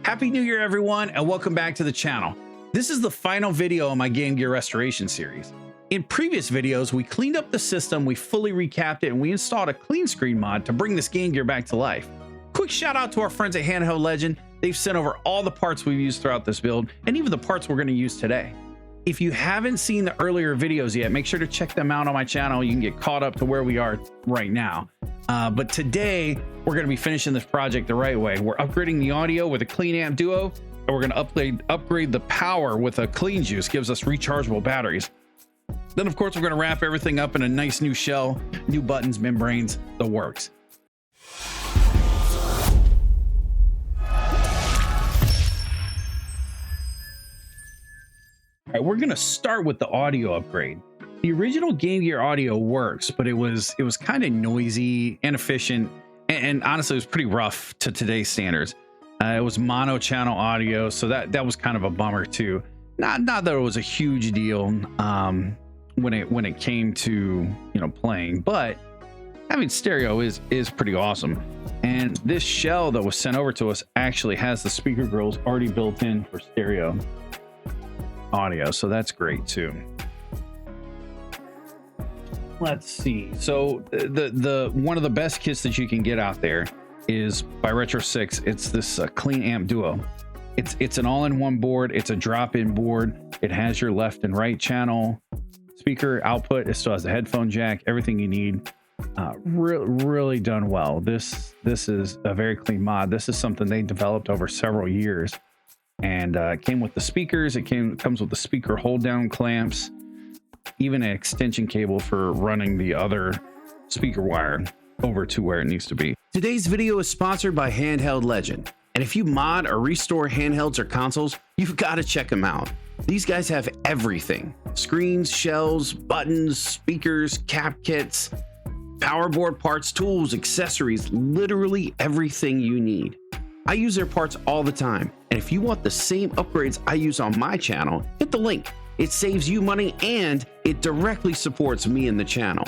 Happy New Year, everyone, and welcome back to the channel. This is the final video on my Game Gear restoration series. In previous videos, we cleaned up the system, we fully recapped it, and we installed a clean screen mod to bring this Game Gear back to life. Quick shout out to our friends at Handheld Legend. They've sent over all the parts we've used throughout this build, and even the parts we're going to use today. If you haven't seen the earlier videos yet, make sure to check them out on my channel. You can get caught up to where we are right now. But today, we're going to be finishing this project the right way. We're upgrading the audio with a Clean Amp Duo, and we're going to upgrade the power with a Clean Juice, gives us rechargeable batteries. Then, of course, we're going to wrap everything up in a nice new shell, new buttons, membranes, the works. All right, we're going to start with the audio upgrade. The original Game Gear audio works, but it was kind of noisy, inefficient, and honestly, it was pretty rough to today's standards. It was mono channel audio, so that was kind of a bummer too. Not that it was a huge deal when it came to playing, but having stereo is pretty awesome. And this shell that was sent over to us actually has the speaker grills already built in for stereo audio, so that's great too. Let's see. So the one of the best kits that you can get out there is by Retro 6. It's this Clean Amp Duo. It's an all-in-one board. It's a drop-in board. It has your left and right channel speaker output. It still has the headphone jack, everything you need. Really done well. This is a very clean mod. This is something they developed over several years, and it came with the speakers. It comes with the speaker hold down clamps, even an extension cable for running the other speaker wire over to where it needs to be. Today's video is sponsored by Handheld Legend, and if you mod or restore handhelds or consoles, you've got to check them out. These guys have everything: screens, shells, buttons, speakers, cap kits, power board parts, tools, accessories, literally everything you need. I use their parts all the time, and if you want the same upgrades I use on my channel, hit the link. It saves you money and it directly supports me and the channel.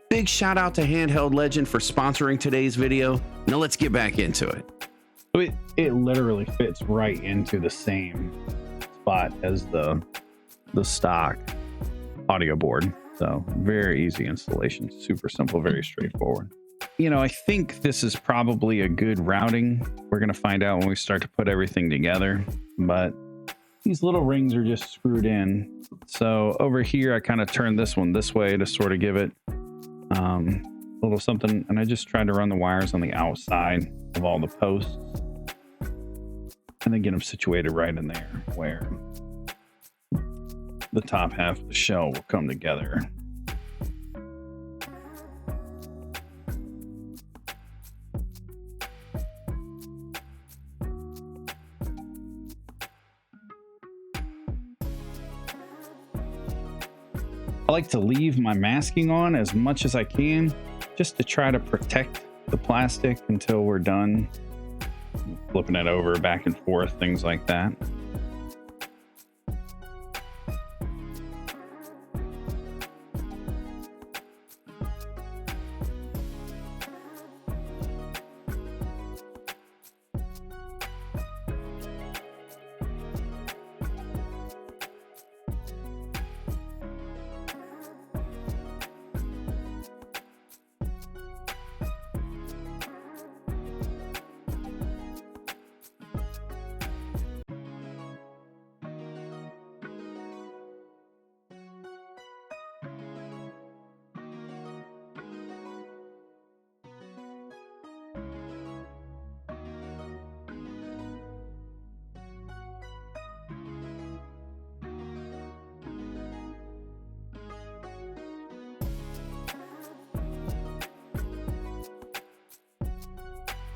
Big shout out to Handheld Legend for sponsoring today's video. Now let's get back into it. It literally fits right into the same spot as the stock audio board. So very easy installation, super simple, very straightforward. I think this is probably a good routing. We're going to find out when we start to put everything together, but these little rings are just screwed in. So over here, I kind of turned this one this way to sort of give it a little something. And I just tried to run the wires on the outside of all the posts and then get them situated right in there where the top half of the shell will come together. I like to leave my masking on as much as I can, just to try to protect the plastic until we're done flipping it over back and forth, things like that.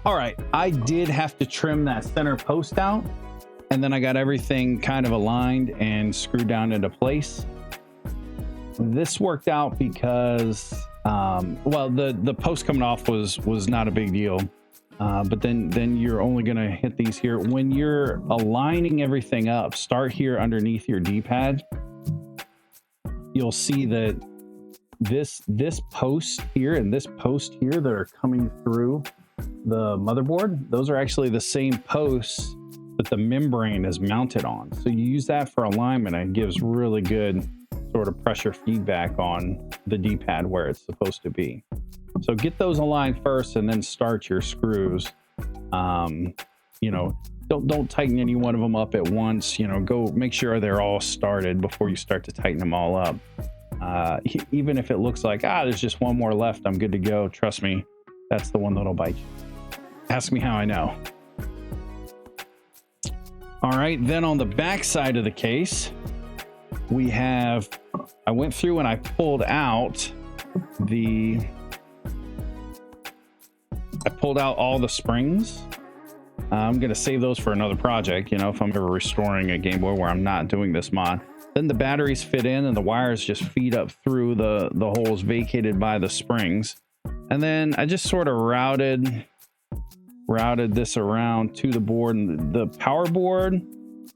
All right, I did have to trim that center post out, and then I got everything kind of aligned and screwed down into place. This worked out because, well, the post coming off was not a big deal, but then you're only gonna hit these here. When you're aligning everything up, start here underneath your D-pad. You'll see that this post here and this post here that are coming through the motherboard, those are actually the same posts that the membrane is mounted on. So you use that for alignment, and it gives really good sort of pressure feedback on the D-pad where it's supposed to be. So get those aligned first and then start your screws. You know, don't tighten any one of them up at once. You know, go make sure they're all started before you start to tighten them all up. Even if it looks like, there's just one more left, I'm good to go. Trust me, that's the one that'll bite you. Ask me how I know. All right, then on the back side of the case, we have, I went through and I pulled out all the springs. I'm going to save those for another project, you know, if I'm ever restoring a Game Boy where I'm not doing this mod. Then the batteries fit in and the wires just feed up through the holes vacated by the springs. And then I just sort of routed this around to the board, and the power board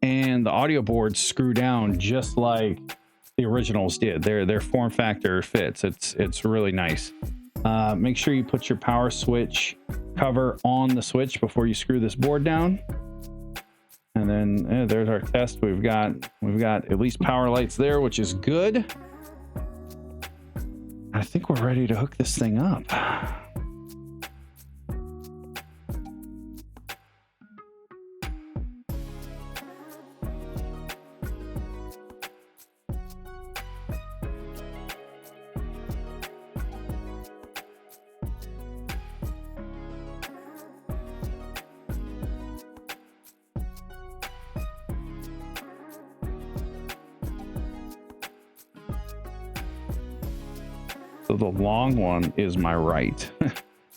and the audio board screw down just like the originals did. Their form factor fits. It's really nice. Make sure you put your power switch cover on the switch before you screw this board down. And then there's our test. We've got at least power lights there, which is good. I think we're ready to hook this thing up. So the long one is my right.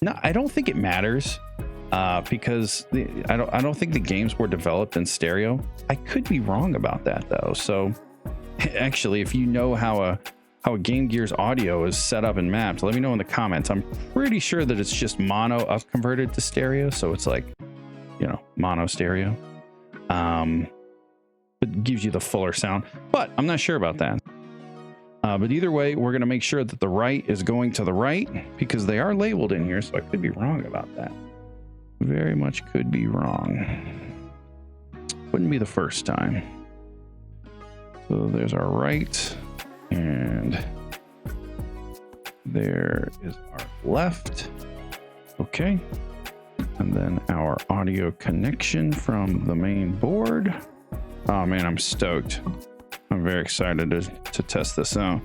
No, I don't think it matters because I don't think the games were developed in stereo. I could be wrong about that though. So actually, if you know how a Game Gear's audio is set up and mapped, let me know in the comments. I'm pretty sure that it's just mono up converted to stereo, so it's like, you know, mono stereo. It gives you the fuller sound, but I'm not sure about that. But either way, we're going to make sure that the right is going to the right because they are labeled in here, so I could be wrong about that. Very much could be wrong. Wouldn't be the first time. So there's our right, and there is our left. Okay. And then our audio connection from the main board. Oh man, I'm stoked. I'm very excited to test this out.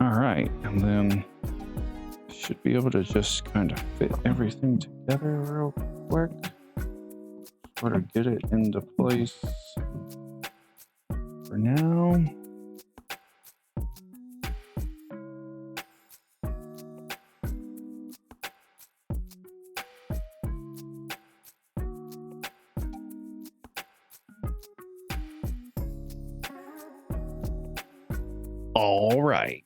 All right, and then should be able to just kind of fit everything together real quick. Sort of get it into place for now. All right.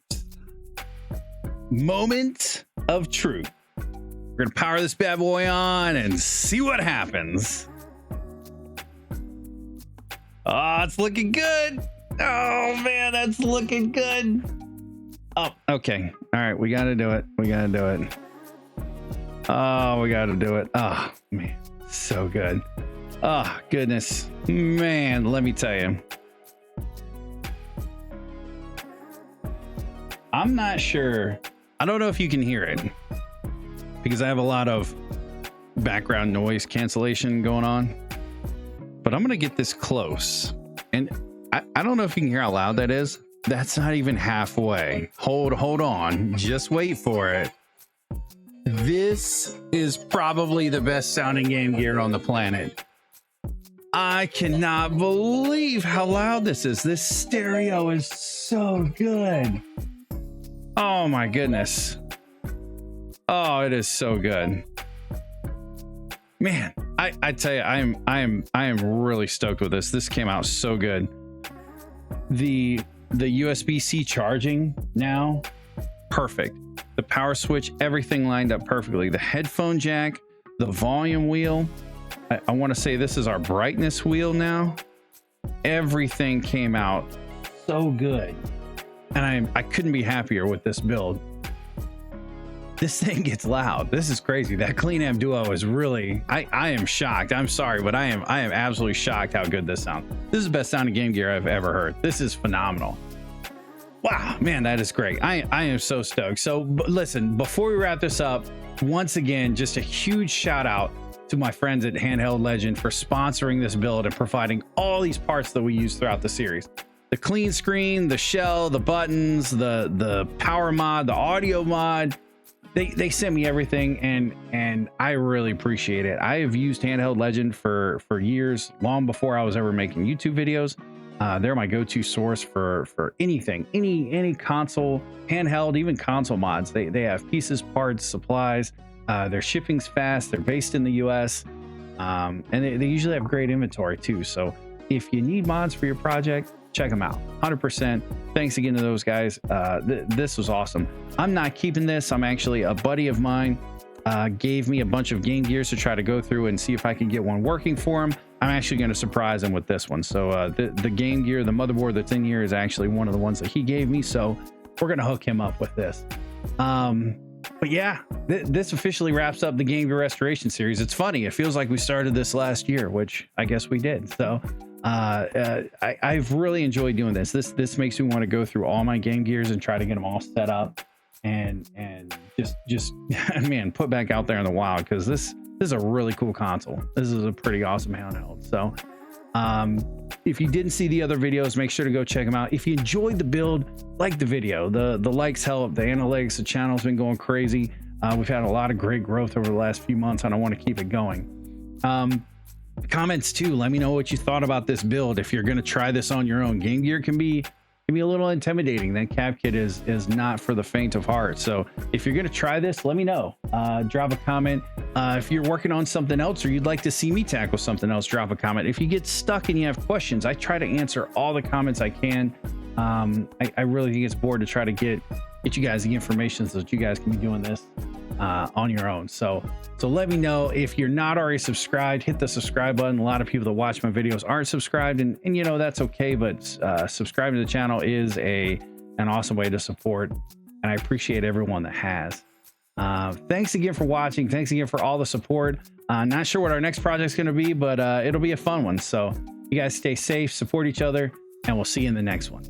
Moment of truth. We're going to power this bad boy on and see what happens. Oh, it's looking good. Oh, man, that's looking good. Oh, okay. All right, we got to do it. We got to do it. Oh, we got to do it. Oh, man, so good. Oh, goodness. Man, let me tell you. I'm not sure. I don't know if you can hear it because I have a lot of background noise cancellation going on, but I'm going to get this close. And I don't know if you can hear how loud that is. That's not even halfway. Hold on. Just wait for it. This is probably the best sounding Game Gear on the planet. I cannot believe how loud this is. This stereo is so good. Oh my goodness. Oh, it is so good. Man, I tell you, I am really stoked with this. This came out so good. The USB-C charging now, perfect. The power switch, everything lined up perfectly. The headphone jack, the volume wheel. I want to say this is our brightness wheel now. Everything came out so good. And I couldn't be happier with this build. this thing gets loud. This is crazy. That Clean Amp Duo is really, I am shocked. I'm sorry, but I am absolutely shocked how good this sounds. This is the best sounding Game Gear I've ever heard. This is phenomenal. Wow, man, that is great. I am so stoked. So listen, before we wrap this up, once again, just a huge shout out to my friends at Handheld Legend for sponsoring this build and providing all these parts that we use throughout the series. The clean screen, the shell, the buttons, the power mod, the audio mod. They sent me everything, and I really appreciate it. I have used Handheld Legend for years, long before I was ever making YouTube videos. They're my go-to source for anything, any console, handheld, even console mods. They have pieces, parts, supplies. Their shipping's fast. They're based in the US, and they usually have great inventory too. So if you need mods for your project, check them out. 100%. Thanks again to those guys. This was awesome. I'm not keeping this. I'm actually, a buddy of mine gave me a bunch of Game Gears to try to go through and see if I can get one working for him. I'm actually going to surprise him with this one. So the Game Gear, the motherboard that's in here, is actually one of the ones that he gave me. So we're going to hook him up with this. But yeah, this officially wraps up the Game Gear Restoration series. It's funny. It feels like we started this last year, which I guess we did. So I've really enjoyed doing this. This makes me want to go through all my Game Gears and try to get them all set up and just man, put back out there in the wild, because this is a really cool console. This is a pretty awesome handheld. So if you didn't see the other videos, make sure to go check them out. If you enjoyed the build, like the video. The likes help. The analytics, the channel's been going crazy. We've had a lot of great growth over the last few months, and I want to keep it going. Comments too, let me know what you thought about this build. If you're going to try this on your own, Game Gear can be a little intimidating. That cap kit is not for the faint of heart. So if you're going to try this, let me know. Drop a comment. If you're working on something else, or you'd like to see me tackle something else, drop a comment. If you get stuck and you have questions, I try to answer all the comments I can. I really think it's bored to try to get you guys the information so that you guys can be doing this on your own. So let me know. If you're not already subscribed, hit the subscribe button. A lot of people that watch my videos aren't subscribed, and you know, that's okay, but subscribing to the channel is an awesome way to support, and I appreciate everyone that has. Thanks again for watching. Thanks again for all the support. Not sure what our next project's going to be, but it'll be a fun one. So you guys stay safe, support each other, and we'll see you in the next one.